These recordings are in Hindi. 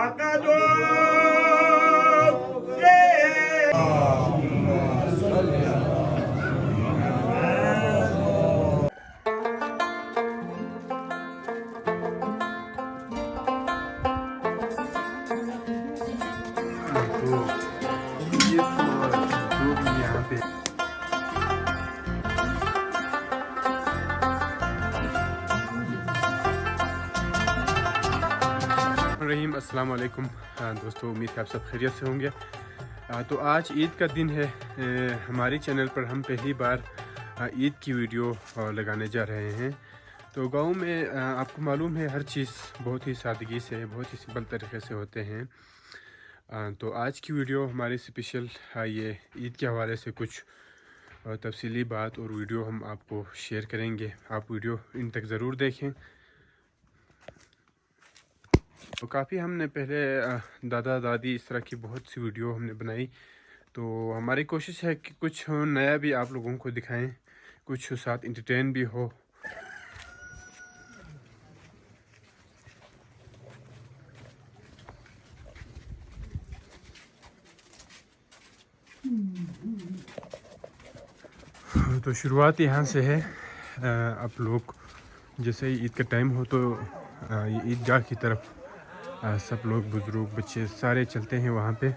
ये जो भी यहाँ पे रहीम अस्सलाम वालेकुम दोस्तों, उम्मीद है आप सब खैरियत से होंगे। तो आज ईद का दिन है। हमारे चैनल पर हम पहली बार ईद की वीडियो लगाने जा रहे हैं। तो गांव में आपको मालूम है हर चीज़ बहुत ही सादगी से, बहुत ही सिंपल तरीके से होते हैं। तो आज की वीडियो हमारी स्पेशल ये ईद के हवाले से कुछ तफसीली बात और वीडियो हम आपको शेयर करेंगे। आप वीडियो इन तक ज़रूर देखें। तो काफ़ी हमने पहले दादा दादी इस तरह की बहुत सी वीडियो हमने बनाई। तो हमारी कोशिश है कि कुछ नया भी आप लोगों को दिखाएं, कुछ साथ इंटरटेन भी हो। तो शुरुआत यहाँ से है। आप लोग जैसे ही ईद का टाइम हो तो ये ईदगाह की तरफ सब लोग, बुजुर्ग, बच्चे सारे चलते हैं वहाँ पे।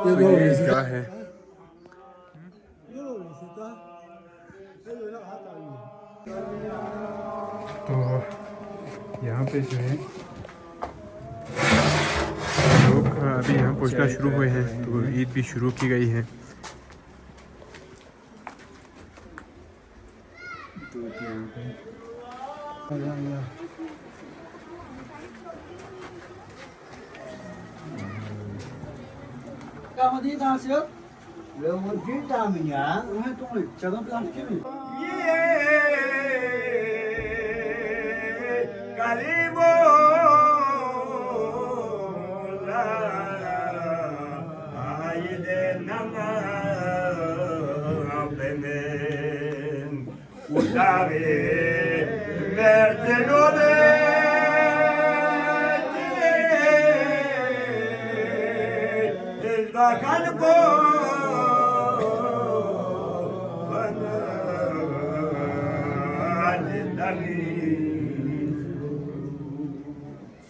तो ये ईदगाह है। तो यहाँ पे जो है लोग अभी यहाँ पहुँचना शुरू हुए हैं। तो ईद भी शुरू की गई है।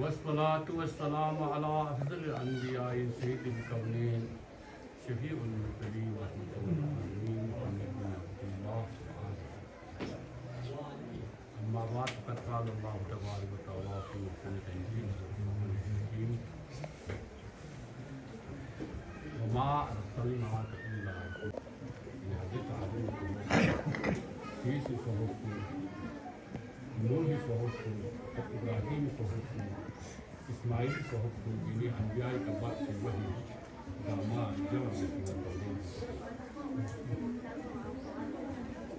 वस्सलातु वस्सलामु अला अफ़ज़ल अल-अंबियाइ सय्यिदिल कौनैन शफ़ीउल मुरसलीन व रहमतुल लिल आलमीन मुहम्मद बिन अब्दुल्लाह। अम्मा बाद फ़क़द क़ाल अल्लाहु तबारक व तआला फ़ी महकमित तंज़ील वमा अरसलनाका इल्ला sohobtu, Nuh sohobtu, Ibrahim sohobtu, Ismail sohobtu, ini anbiya ka baat ke wahi dama jawab dengan Taurat.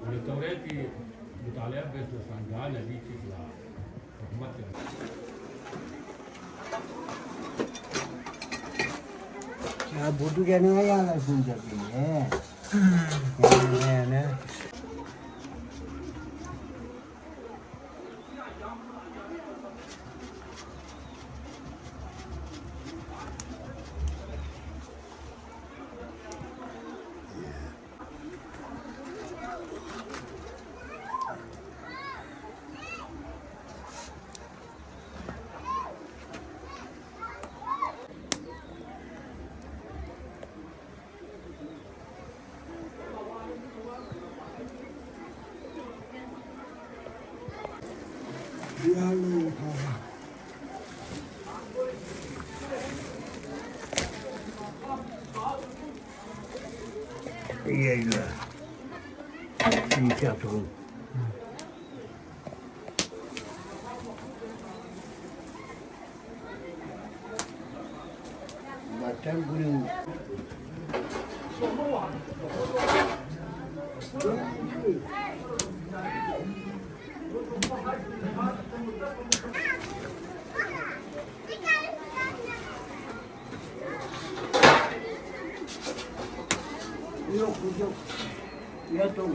Oleh Taurat की मुतालिया पे तो संज्ञा नबी की रहमत क्या बुद्धू कहने का यार सुन सकती है ना ये क्या तो बटन गुरु ये तुम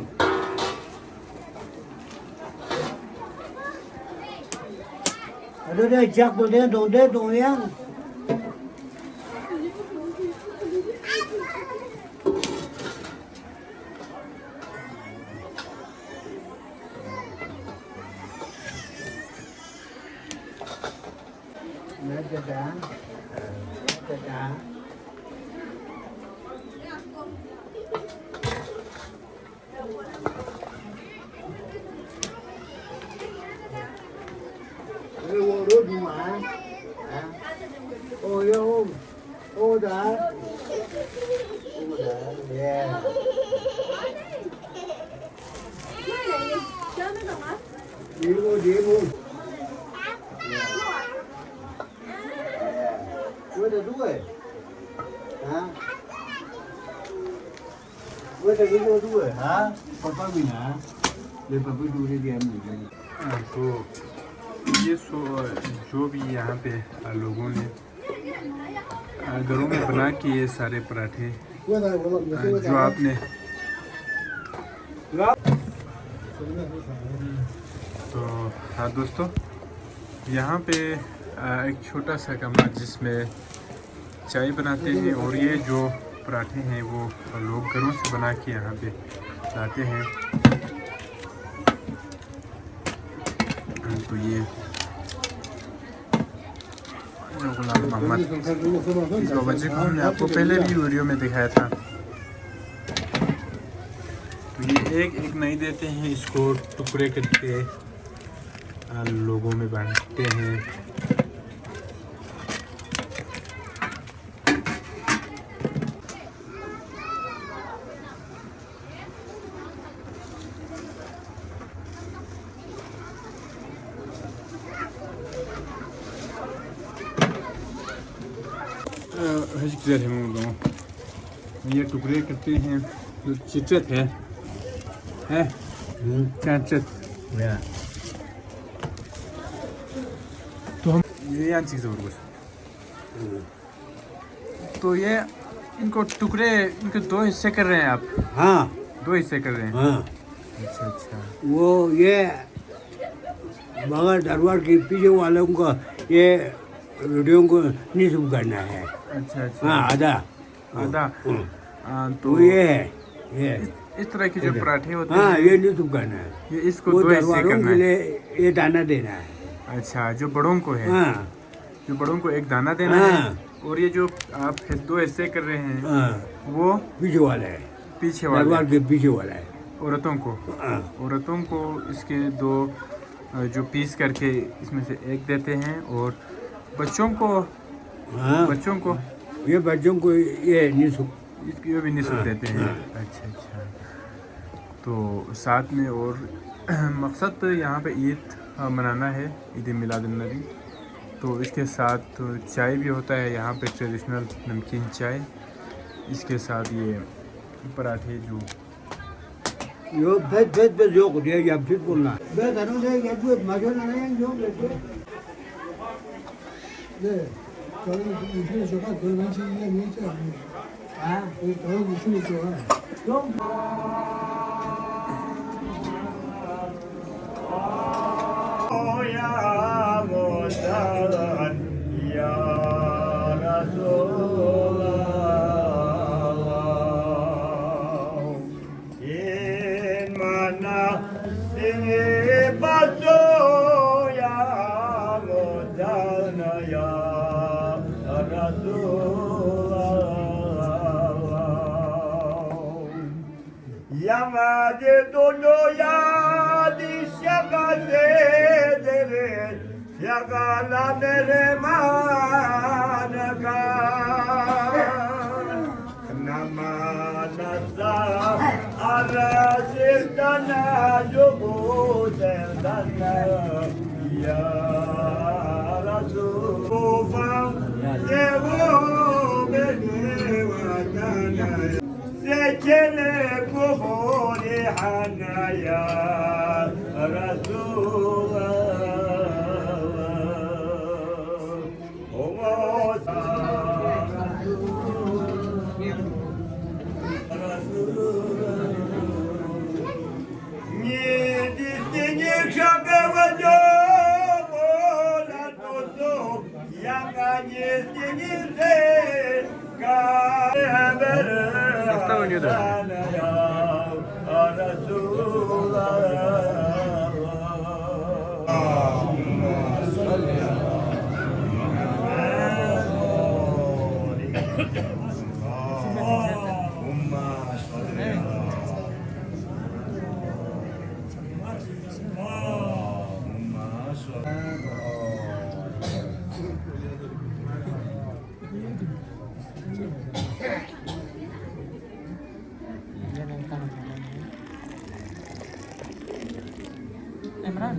ở đây chắc tôi đến đồ đấy tôi nhá nó cho đá Đốt mà ôi ô ô đã yeah đi luôn quên được đuôi hả quên được cái đuôi hả पापा भी ना ले पापा दूर दिया मुझे तो ये जो भी यहाँ पे लोगों ने घरों में बना के ये सारे पराठे जो आपने तो हाँ दोस्तों, यहाँ पे एक छोटा सा कमरा जिसमें चाय बनाते हैं और ये जो पराठे हैं वो लोग घरों से बना के यहाँ पे लाते हैं। तो ये गुलाम मोहम्मद इस बाबा जी को हमने आपको पहले भी वीडियो में दिखाया था। तो ये एक एक नहीं देते हैं, इसको टुकड़े करके लोगों में बांटते हैं। ये टुकड़े करते हैं जो चित्रत है चित्रत तो हम ये यहाँ चीज़ और कुछ तो ये इनको टुकड़े इनके दो हिस्से कर रहे हैं आप? हाँ दो हिस्से कर रहे हैं। हाँ अच्छा अच्छा वो ये मगर दरबार के पीछे वालों को ये वीडियो को निशुल्क करना है। अच्छा अच्छा हाँ आधा आधा तो ये है ये इस तरह के जो पराठे होते हैं हाँ ये निशुल्क करना है। ये इसको वो दो हिस्से दरबारों करना के है। लिए ये दाना देना है। अच्छा जो बड़ों को है हाँ जो बड़ों को एक दाना देना हाँ। है और ये जो आप दो हिस्से कर रहे हैं हाँ वो पीछे वाला है, पीछे दरबार वाले के पीछे वाला है। औरतों को हाँ औरतों को इसके दो जो पीस करके इसमें से एक देते हैं और बच्चों को हाँ ये बच्चों को ये निशुल्क इसकी भी निःशुल्क देते हैं। अच्छा अच्छा तो साथ में और मकसद तो यहाँ पे ईद मनाना है, ईद मिलादुन्नबी। तो इसके साथ तो चाय भी होता है यहाँ पे, ट्रेडिशनल नमकीन चाय। इसके साथ ये पराठे जो Yo bet yok diye yaptık bunlar. Ben tanımda yapıyor, makineyle yok yapıyor. 네, 저는 요즘에 제가 그런 식이냐 뭐지 않아요. Ha? 저는 무슨 좋아. Yok. Ya Muhammad Ya Resulallah In mana sini baso ya Muhammad ya Resulallah Yamade dono ya di şakate dere Yakala mere manaka Namanasa ara sirtana yobu serdana Ya Rasul Ufam sevo beni vatana Sekele kuburi hana ya Hasta oynuyordu. Imran,